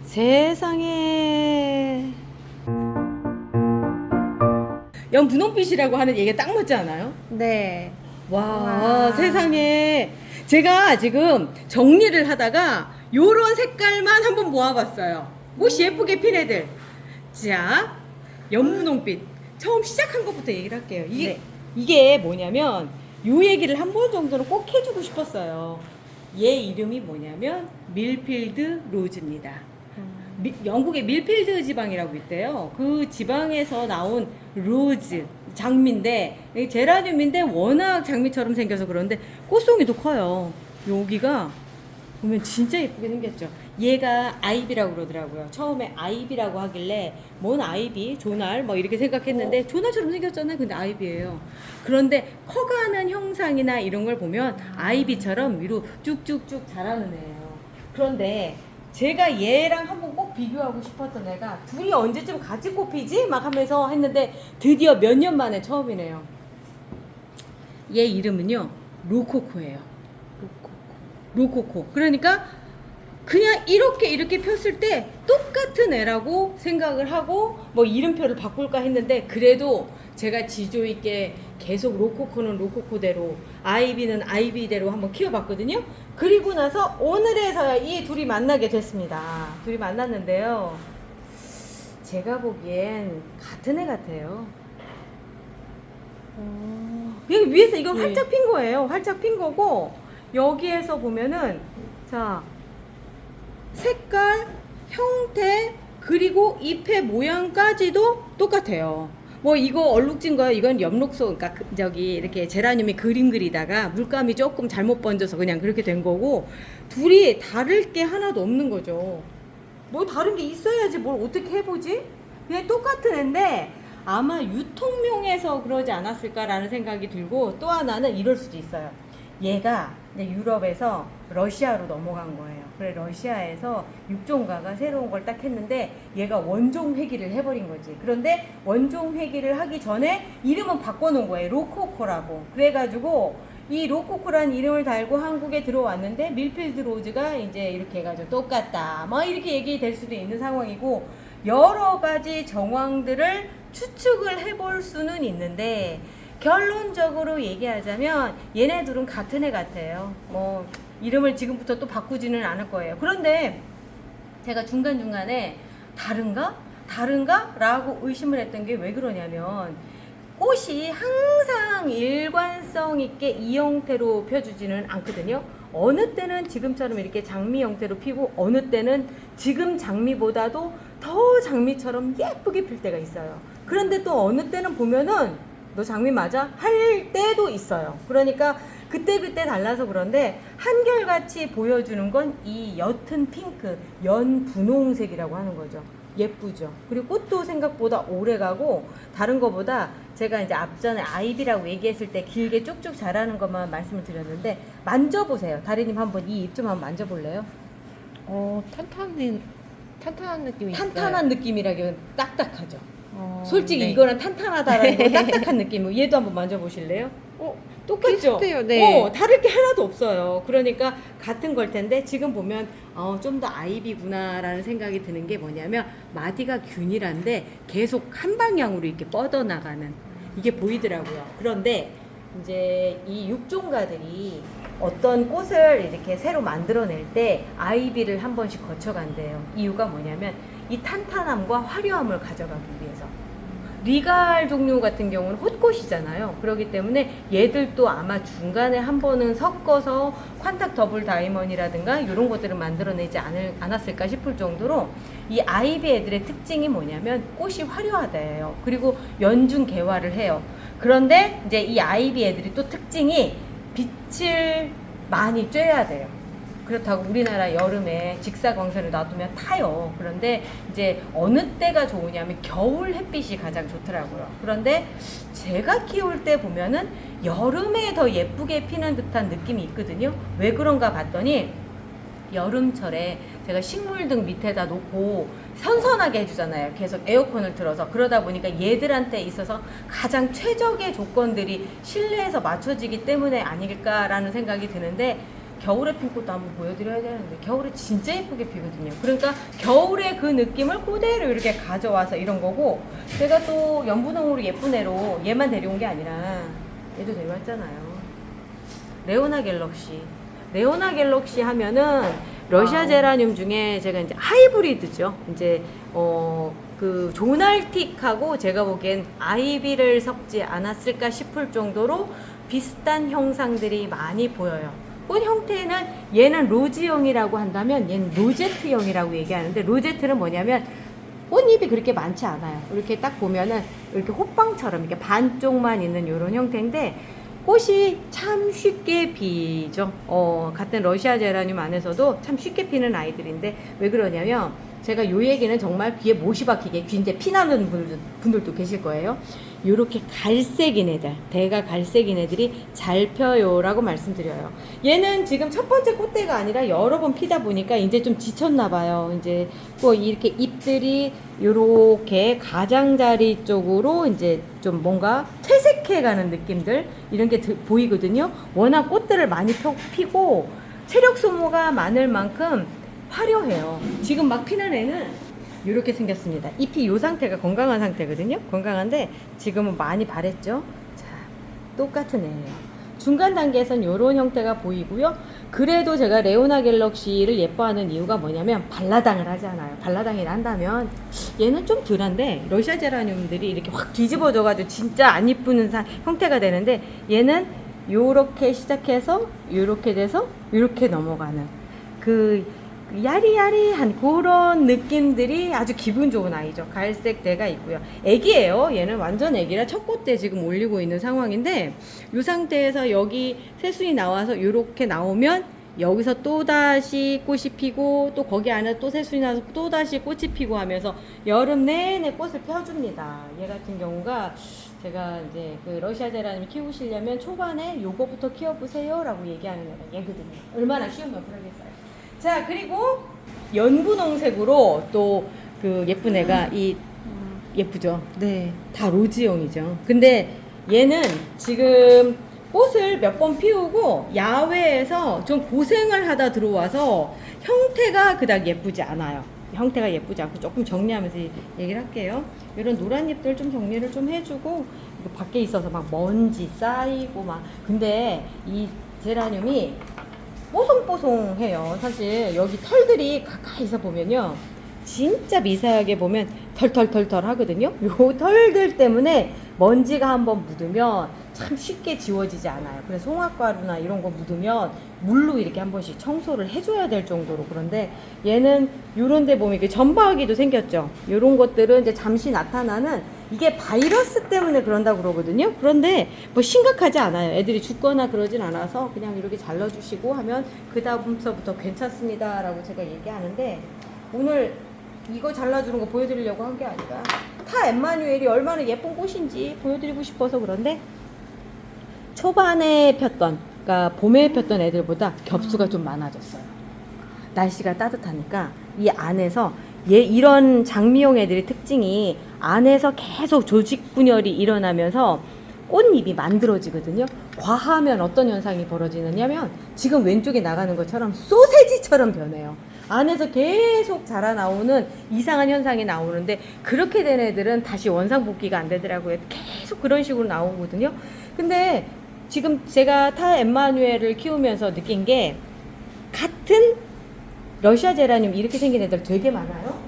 세상에. 연분홍빛이라고 하는 얘기가 딱 맞지 않아요? 네. 와, 세상에. 제가 지금 정리를 하다가 요런 색깔만 한번 모아봤어요. 옷이 예쁘게 핀 애들. 자, 연분홍빛. 처음 시작한 것부터 얘기를 할게요. 이게 뭐냐면, 요 얘기를 한 번 정도는 꼭 해주고 싶었어요. 얘 이름이 뭐냐면, 밀필드 로즈입니다. 영국의 밀필드 지방이라고 있대요. 그 지방에서 나온 로즈 장미인데, 제라늄인데 워낙 장미처럼 생겨서 그런데 꽃송이도 커요. 여기가 보면 진짜 예쁘게 생겼죠. 얘가 아이비라고 그러더라고요. 처음에 아이비라고 하길래 뭔 아이비, 조날 뭐 이렇게 생각했는데 조날처럼 생겼잖아요. 근데 아이비예요. 그런데 커가는 형상이나 이런 걸 보면 아이비처럼 위로 쭉쭉쭉 자라는 애예요. 그런데 제가 얘랑 한번 꼭 비교하고 싶었던 애가 둘이 언제쯤 같이 꽃피지? 막 하면서 했는데 드디어 몇 년 만에 처음이네요. 얘 이름은요, 로코코예요. 로코코. 그러니까 그냥 이렇게 폈을 때 똑같은 애라고 생각을 하고 뭐 이름표를 바꿀까 했는데 그래도 제가 지조 있게 계속 로코코는 로코코대로 아이비는 아이비대로 한번 키워봤거든요. 그리고 나서 오늘에서야 이 둘이 만나게 됐습니다. 둘이 만났는데요. 제가 보기엔 같은 애 같아요. 여기 위에서 이건 네. 활짝 핀 거예요. 활짝 핀 거고 여기에서 보면은 자 색깔, 형태 그리고 잎의 모양까지도 똑같아요. 뭐 이거 얼룩진 거야. 이건 엽록소, 그러니까 저기 이렇게 제라늄이 그림 그리다가 물감이 조금 잘못 번져서 그냥 그렇게 된 거고 둘이 다를 게 하나도 없는 거죠. 뭐 다른 게 있어야지 뭘 어떻게 해보지? 그냥 똑같은 애인데 아마 유통용에서 그러지 않았을까라는 생각이 들고 또 하나는 이럴 수도 있어요. 얘가 유럽에서 러시아로 넘어간 거예요. 그래 러시아에서 육종가가 새로운 걸 딱 했는데 얘가 원종 회귀를 해버린 거지. 그런데 원종 회귀를 하기 전에 이름은 바꿔놓은 거예요. 로코코라고. 그래가지고 이 로코코라는 이름을 달고 한국에 들어왔는데 밀필드 로즈가 이제 이렇게 해가지고 똑같다 뭐 이렇게 얘기될 수도 있는 상황이고 여러 가지 정황들을 추측을 해볼 수는 있는데 결론적으로 얘기하자면 얘네 둘은 같은 애 같아요. 뭐 이름을 지금부터 또 바꾸지는 않을 거예요. 그런데 제가 중간중간에 다른가? 다른가? 라고 의심을 했던 게 왜 그러냐면 꽃이 항상 일관성 있게 이 형태로 펴주지는 않거든요. 어느 때는 지금처럼 이렇게 장미 형태로 피고 어느 때는 지금 장미보다도 더 장미처럼 예쁘게 필 때가 있어요. 그런데 또 어느 때는 보면은 너 장미 맞아? 할 때도 있어요. 그러니까 그때그때 달라서 그런데 한결같이 보여주는 건 이 옅은 핑크, 연분홍색이라고 하는 거죠. 예쁘죠. 그리고 꽃도 생각보다 오래가고 다른 거보다 제가 이제 앞전에 아이비라고 얘기했을 때 길게 쭉쭉 자라는 것만 말씀을 드렸는데 만져보세요. 다리님 한번 이 잎 좀 한번 만져볼래요? 탄탄한 느낌이 있어요. 탄탄한 느낌이라기보다 딱딱하죠. 솔직히 네. 이거는 탄탄하다라는 거 딱딱한 느낌이고 얘도 한번 만져보실래요? 똑같죠? 비슷해요. 네. 다를 게 하나도 없어요. 그러니까 같은 걸 텐데 지금 보면 좀 더 아이비구나라는 생각이 드는 게 뭐냐면 마디가 균일한데 계속 한 방향으로 이렇게 뻗어나가는 이게 보이더라고요. 그런데 이제 이 육종가들이 어떤 꽃을 이렇게 새로 만들어낼 때 아이비를 한 번씩 거쳐간대요. 이유가 뭐냐면 이 탄탄함과 화려함을 가져가기 위해서. 리갈 종류 같은 경우는 헛꽃이잖아요. 그렇기 때문에 얘들도 아마 중간에 한 번은 섞어서 퀀탁 더블 다이먼이라든가 이런 것들을 만들어내지 않았을까 싶을 정도로 이 아이비 애들의 특징이 뭐냐면 꽃이 화려하다예요. 그리고 연중 개화를 해요. 그런데 이제 이 아이비 애들이 또 특징이 빛을 많이 쬐야 돼요. 그렇다고 우리나라 여름에 직사광선을 놔두면 타요. 그런데 이제 어느 때가 좋으냐면 겨울 햇빛이 가장 좋더라고요. 그런데 제가 키울 때 보면은 여름에 더 예쁘게 피는 듯한 느낌이 있거든요. 왜 그런가 봤더니 여름철에 제가 식물등 밑에다 놓고 선선하게 해주잖아요. 계속 에어컨을 틀어서. 그러다 보니까 얘들한테 있어서 가장 최적의 조건들이 실내에서 맞춰지기 때문에 아닐까라는 생각이 드는데 겨울에 핀 꽃도 한번 보여드려야 되는데 겨울에 진짜 예쁘게 피거든요. 그러니까 겨울에 그 느낌을 그대로 이렇게 가져와서 이런 거고, 제가 또 연분홍으로 예쁜 애로 얘만 데려온 게 아니라 얘도 데려왔잖아요. 레오나 갤럭시. 레오나 갤럭시 하면은 러시아 제라늄 중에 제가 이제 하이브리드죠. 이제 그 조날틱하고 제가 보기엔 아이비를 섞지 않았을까 싶을 정도로 비슷한 형상들이 많이 보여요. 꽃 형태는 얘는 로즈형이라고 한다면 얘는 로제트형이라고 얘기하는데, 로제트는 뭐냐면 꽃잎이 그렇게 많지 않아요. 이렇게 딱 보면은 이렇게 호빵처럼 이렇게 반쪽만 있는 이런 형태인데 꽃이 참 쉽게 피죠. 같은 러시아 제라늄 안에서도 참 쉽게 피는 아이들인데, 왜 그러냐면 제가 요 얘기는 정말 귀에 못이 박히게, 귀 이제 피나는 분들도 계실 거예요. 요렇게 갈색인 애들, 대가 갈색인 애들이 잘 펴요라고 말씀드려요. 얘는 지금 첫 번째 꽃대가 아니라 여러 번 피다 보니까 이제 좀 지쳤나 봐요. 이제 뭐 이렇게 잎들이 요렇게 가장자리 쪽으로 이제 좀 뭔가 퇴색해 가는 느낌들, 이런 게 보이거든요. 워낙 꽃들을 많이 피고 체력 소모가 많을 만큼 화려해요. 지금 막 피는 애는 이렇게 생겼습니다. 잎이 이 상태가 건강한 상태거든요. 건강한데 지금은 많이 바랬죠. 자, 똑같은 애예요. 중간 단계에선 이런 형태가 보이고요. 그래도 제가 레오나 갤럭시를 예뻐하는 이유가 뭐냐면 발라당을 하잖아요. 발라당을 한다면 얘는 좀 덜한데 러시아 제라늄들이 이렇게 확 뒤집어져가지고 진짜 안 이쁘는 형태가 되는데, 얘는 요렇게 시작해서 요렇게 돼서 요렇게 넘어가는 그 야리야리한 그런 느낌들이 아주 기분 좋은 아이죠. 갈색 대가 있고요. 애기예요. 얘는 완전 애기라 첫 꽃대 지금 올리고 있는 상황인데, 이 상태에서 여기 새순이 나와서 이렇게 나오면 여기서 또다시 꽃이 피고, 또 거기 안에 또 새순이 나서 또다시 꽃이 피고 하면서 여름 내내 꽃을 펴줍니다. 얘 같은 경우가 제가 이제 그 러시아 제라늄 키우시려면 초반에 요거부터 키워보세요 라고 얘기하는 애가 얘거든요. 얼마나 쉬우면 그러겠어요. 자, 그리고 연분홍색으로 또 그 예쁜 애가 예쁘죠? 네. 다 로즈형이죠. 근데 얘는 지금 꽃을 몇 번 피우고 야외에서 좀 고생을 하다 들어와서 형태가 그닥 예쁘지 않아요. 형태가 예쁘지 않고 조금 정리하면서 얘기를 할게요. 이런 노란 잎들 좀 정리를 좀 해주고, 이거 밖에 있어서 막 먼지 쌓이고 막. 근데 이 제라늄이 뽀송뽀송해요. 사실 여기 털들이 가까이서 보면요, 진짜 미세하게 보면 털털털털 하거든요. 요 털들 때문에 먼지가 한번 묻으면 참 쉽게 지워지지 않아요. 그래서 송화가루나 이런 거 묻으면 물로 이렇게 한 번씩 청소를 해줘야 될 정도로. 그런데 얘는 요런 데 보면 이게 점박이도 생겼죠. 요런 것들은 이제 잠시 나타나는, 이게 바이러스 때문에 그런다고 그러거든요. 그런데 뭐 심각하지 않아요. 애들이 죽거나 그러진 않아서 그냥 이렇게 잘라주시고 하면 그 다음서부터 괜찮습니다 라고 제가 얘기하는데, 오늘 이거 잘라주는 거 보여드리려고 한 게 아니라 타 엠마뉴엘이 얼마나 예쁜 꽃인지 보여드리고 싶어서. 그런데 초반에 폈던, 그러니까 봄에 폈던 애들보다 겹수가 좀 많아졌어요. 날씨가 따뜻하니까 이 안에서 이런 장미용 애들의 특징이 안에서 계속 조직 분열이 일어나면서 꽃잎이 만들어지거든요. 과하면 어떤 현상이 벌어지느냐면 지금 왼쪽에 나가는 것처럼 소세지처럼 변해요. 안에서 계속 자라나오는 이상한 현상이 나오는데, 그렇게 된 애들은 다시 원상복귀가 안 되더라고요. 계속 그런 식으로 나오거든요. 근데 지금 제가 타 엠마뉴엘을 키우면서 느낀 게, 같은 러시아 제라늄 이렇게 생긴 애들 되게 많아요.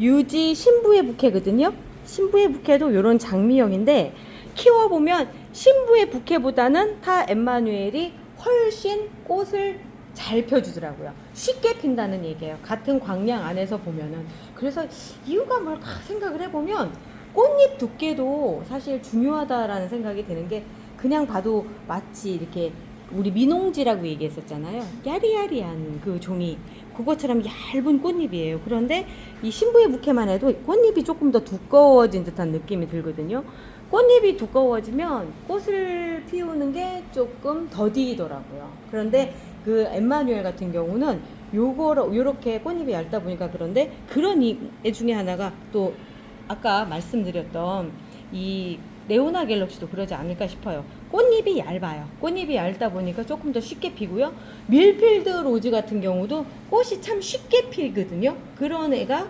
유지 신부의 부케거든요. 신부의 부케도 이런 장미형인데, 키워보면 신부의 부케보다는 타 엠마뉴엘이 훨씬 꽃을 잘 펴주더라고요. 쉽게 핀다는 얘기예요. 같은 광량 안에서 보면은. 그래서 이유가 뭘까 생각을 해보면 꽃잎 두께도 사실 중요하다라는 생각이 드는 게, 그냥 봐도 마치 이렇게 우리 민홍지라고 얘기했었잖아요. 야리야리한 그 종이, 그것처럼 얇은 꽃잎이에요. 그런데 이 신부의 부케만 해도 꽃잎이 조금 더 두꺼워진 듯한 느낌이 들거든요. 꽃잎이 두꺼워지면 꽃을 피우는 게 조금 더디더라고요. 그런데 그 엠마뉴엘 같은 경우는 요렇게 꽃잎이 얇다 보니까, 그런데 그런 애 중에 하나가 또 아까 말씀드렸던 이 레오나 갤럭시도 그러지 않을까 싶어요. 꽃잎이 얇아요. 꽃잎이 얇다 보니까 조금 더 쉽게 피고요. 밀필드 로즈 같은 경우도 꽃이 참 쉽게 피거든요. 그런 애가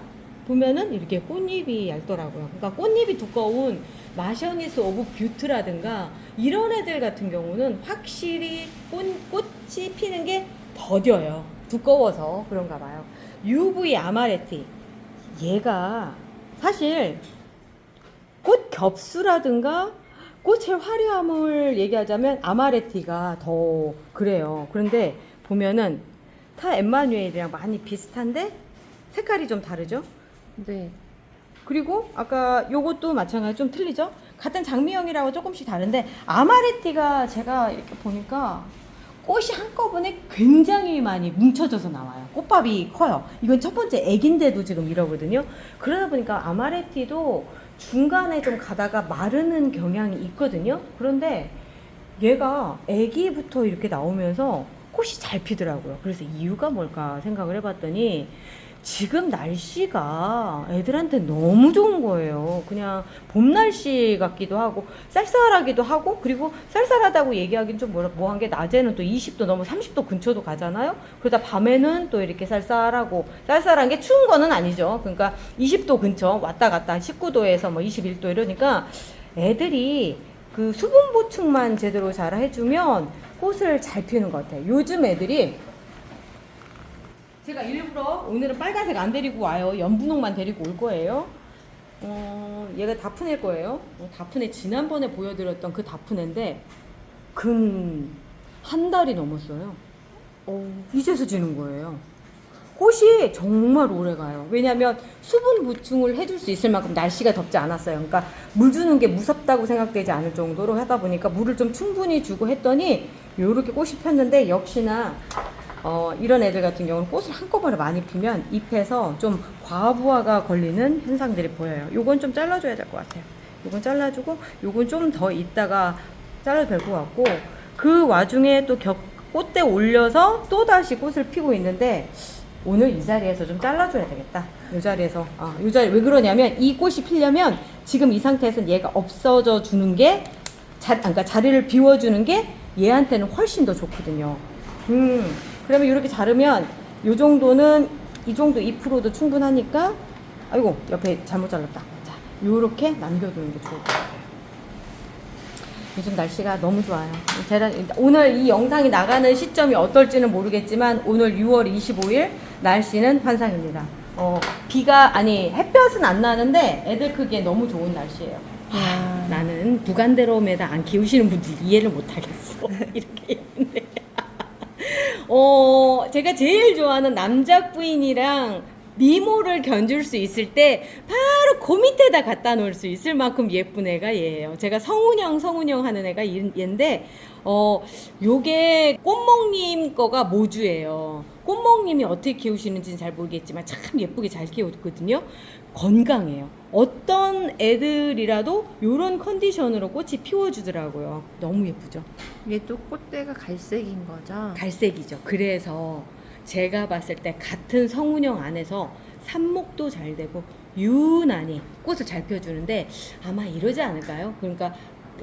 보면은 이렇게 꽃잎이 얇더라고요. 그러니까 꽃잎이 두꺼운 마셔니스 오브 뷰트라든가 이런 애들 같은 경우는 확실히 꽃이 피는 게 더뎌요. 두꺼워서 그런가 봐요. UV 아마레티. 얘가 사실 꽃 겹수라든가 꽃의 화려함을 얘기하자면 아마레티가 더 그래요. 그런데 보면은 타 엠마뉴엘이랑 많이 비슷한데 색깔이 좀 다르죠? 네. 그리고 아까 요것도 마찬가지로 좀 틀리죠? 같은 장미형이라고 조금씩 다른데 아마레티가 제가 이렇게 보니까 꽃이 한꺼번에 굉장히 많이 뭉쳐져서 나와요. 꽃밥이 커요. 이건 첫 번째 애기인데도 지금 이러거든요. 그러다 보니까 아마레티도 중간에 좀 가다가 마르는 경향이 있거든요. 그런데 얘가 애기부터 이렇게 나오면서 꽃이 잘 피더라고요. 그래서 이유가 뭘까 생각을 해봤더니 지금 날씨가 애들한테 너무 좋은 거예요. 그냥 봄 날씨 같기도 하고 쌀쌀하기도 하고, 그리고 쌀쌀하다고 얘기하기는 좀 뭐한 게 낮에는 또 20도 넘어 30도 근처도 가잖아요. 그러다 밤에는 또 이렇게 쌀쌀하고, 쌀쌀한 게 추운 거는 아니죠. 그러니까 20도 근처 왔다 갔다 19도에서 뭐 21도 이러니까 애들이 그 수분 보충만 제대로 잘 해주면 꽃을 잘 피우는 것 같아요. 요즘 애들이 제가 일부러 오늘은 빨간색 안 데리고 와요. 연분홍만 데리고 올 거예요. 얘가 다프네일 거예요. 다프네 지난번에 보여드렸던 그 다프네인데 근 한 달이 넘었어요. 이제서 지는 거예요. 꽃이 정말 오래 가요. 왜냐하면 수분 보충을 해줄 수 있을 만큼 날씨가 덥지 않았어요. 그러니까 물 주는 게 무섭다고 생각되지 않을 정도로 하다 보니까 물을 좀 충분히 주고 했더니 요렇게 꽃이 폈는데, 역시나 이런 애들 같은 경우는 꽃을 한꺼번에 많이 피면 잎에서 좀 과부하가 걸리는 현상들이 보여요. 요건 좀 잘라줘야 될 것 같아요. 요건 잘라주고, 요건 좀 더 있다가 잘라도 될 것 같고, 그 와중에 또 꽃대 올려서 또 다시 꽃을 피고 있는데, 오늘 이 자리에서 좀 잘라줘야 되겠다. 이 자리에서. 이 자리 왜 그러냐면, 이 꽃이 피려면 지금 이 상태에서는 얘가 없어져 주는 게, 그러니까 자리를 비워주는 게 얘한테는 훨씬 더 좋거든요. 그러면 이렇게 자르면 요 정도는, 이 정도 2%도 충분하니까, 아이고 옆에 잘못 잘랐다. 자, 요렇게 남겨두는 게 좋을 것 같아요. 요즘 날씨가 너무 좋아요. 오늘 이 영상이 나가는 시점이 어떨지는 모르겠지만 오늘 6월 25일 날씨는 환상입니다. 햇볕은 안 나는데 애들 크기에 너무 좋은 날씨예요. 나는 부간데로메다 안 키우시는 분들 이해를 못 하겠어. 이렇게 예쁜데. 제가 제일 좋아하는 남자 부인이랑 미모를 견줄 수 있을 때 바로 그 밑에다 갖다 놓을 수 있을 만큼 예쁜 애가 얘예요. 제가 성운영 하는 애가 얘인데, 요게 꽃몽님 거가 모주예요. 꽃몽님이 어떻게 키우시는지는 잘 모르겠지만 참 예쁘게 잘 키웠거든요. 건강해요. 어떤 애들이라도 요런 컨디션으로 꽃이 피워주더라고요. 너무 예쁘죠? 이게 또 꽃대가 갈색인 거죠? 갈색이죠. 그래서 제가 봤을 때 같은 성운영 안에서 삽목도 잘 되고 유난히 꽃을 잘 펴주는데 아마 이러지 않을까요? 그러니까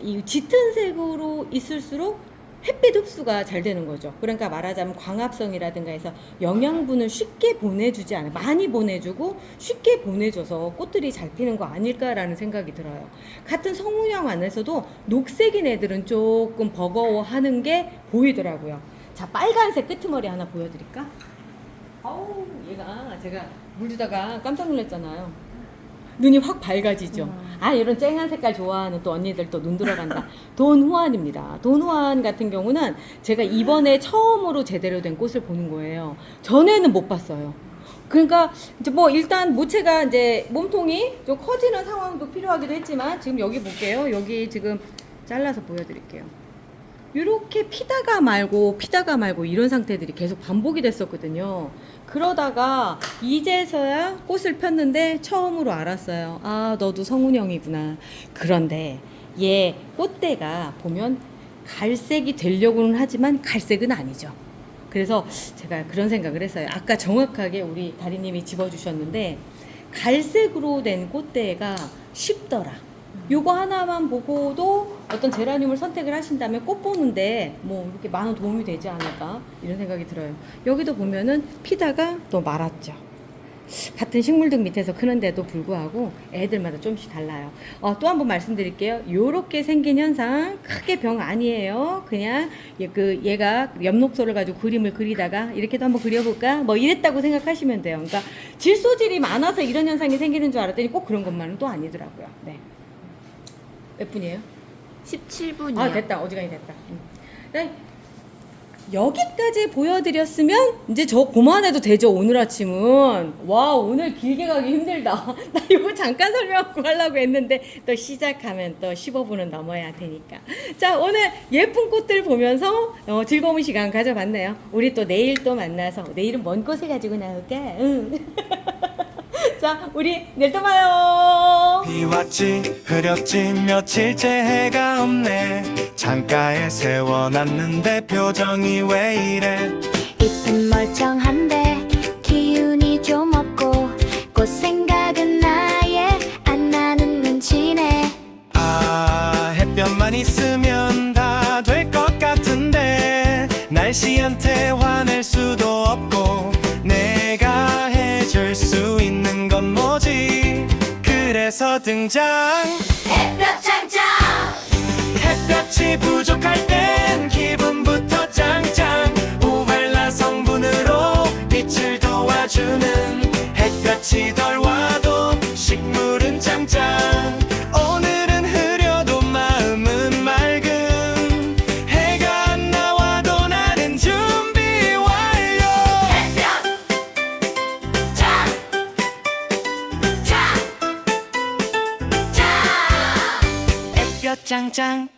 이 짙은 색으로 있을수록 햇빛 흡수가 잘 되는 거죠. 그러니까 말하자면 광합성이라든가 해서 영양분을 쉽게 보내주지 않아요. 많이 보내주고 쉽게 보내줘서 꽃들이 잘 피는 거 아닐까라는 생각이 들어요. 같은 성운영 안에서도 녹색인 애들은 조금 버거워하는 게 보이더라고요. 자, 빨간색 끄트머리 하나 보여드릴까? 어우, 얘가 제가 물 주다가 깜짝 놀랐잖아요. 눈이 확 밝아지죠. 이런 쨍한 색깔 좋아하는 또 언니들 또 눈 들어간다. 돈후안입니다. 돈후안 같은 경우는 제가 이번에 처음으로 제대로 된 꽃을 보는 거예요. 전에는 못 봤어요. 그러니까 이제 뭐 일단 모체가 이제 몸통이 좀 커지는 상황도 필요하기도 했지만, 지금 여기 볼게요. 여기 지금 잘라서 보여드릴게요. 이렇게 피다가 말고 이런 상태들이 계속 반복이 됐었거든요. 그러다가 이제서야 꽃을 폈는데 처음으로 알았어요. 너도 성운영이구나. 그런데 얘 꽃대가 보면 갈색이 되려고는 하지만 갈색은 아니죠. 그래서 제가 그런 생각을 했어요. 아까 정확하게 우리 다리님이 집어주셨는데 갈색으로 된 꽃대가 쉽더라. 요거 하나만 보고도 어떤 제라늄을 선택을 하신다면 꽃 보는데 뭐 이렇게 많은 도움이 되지 않을까 이런 생각이 들어요. 여기도 보면은 피다가 또 말았죠. 같은 식물등 밑에서 크는데도 불구하고 애들마다 좀씩 달라요. 또 한 번 말씀드릴게요. 요렇게 생긴 현상 크게 병 아니에요. 그냥 얘가 엽록소를 가지고 그림을 그리다가 이렇게도 한번 그려볼까? 뭐 이랬다고 생각하시면 돼요. 그러니까 질소질이 많아서 이런 현상이 생기는 줄 알았더니 꼭 그런 것만은 또 아니더라고요. 네. 몇 분이에요? 17분이요. 아, 됐다. 어지간히 됐다. 네. 여기까지 보여드렸으면 이제 저 그만해도 되죠. 오늘 아침은. 와, 오늘 길게 가기 힘들다. 나 이거 잠깐 설명하고 하려고 했는데 또 시작하면 또 15분은 넘어야 되니까. 자, 오늘 예쁜 꽃들 보면서 즐거운 시간 가져봤네요. 우리 또 내일 또 만나서 내일은 뭔 꽃을 가지고 나올까? 응. 자, 우리 내일 또 봐요. 비 왔지 흐렸지 며칠째 해가 없네 창가에 세워놨는데 표정이 왜 이래 잎은 멀쩡한데 기운이 좀 없고 꽃 생각은 아예 안 나는 눈치네. 아 햇볕만 있으면 다 될 것 같은데 날씨한테 화낼 수도 없고 내가 해줄 수 있는 건 뭐지 그래서 등장 햇볕 장장 햇볕이 부족할 땐 기분부터 짱짱 우발라 성분으로 빛을 도와주는 햇볕이 덜 와도 식물은 짱짱 오늘은 흐려도 마음은 맑음 해가 안 나와도 나는 준비 완료 햇볕 짱짱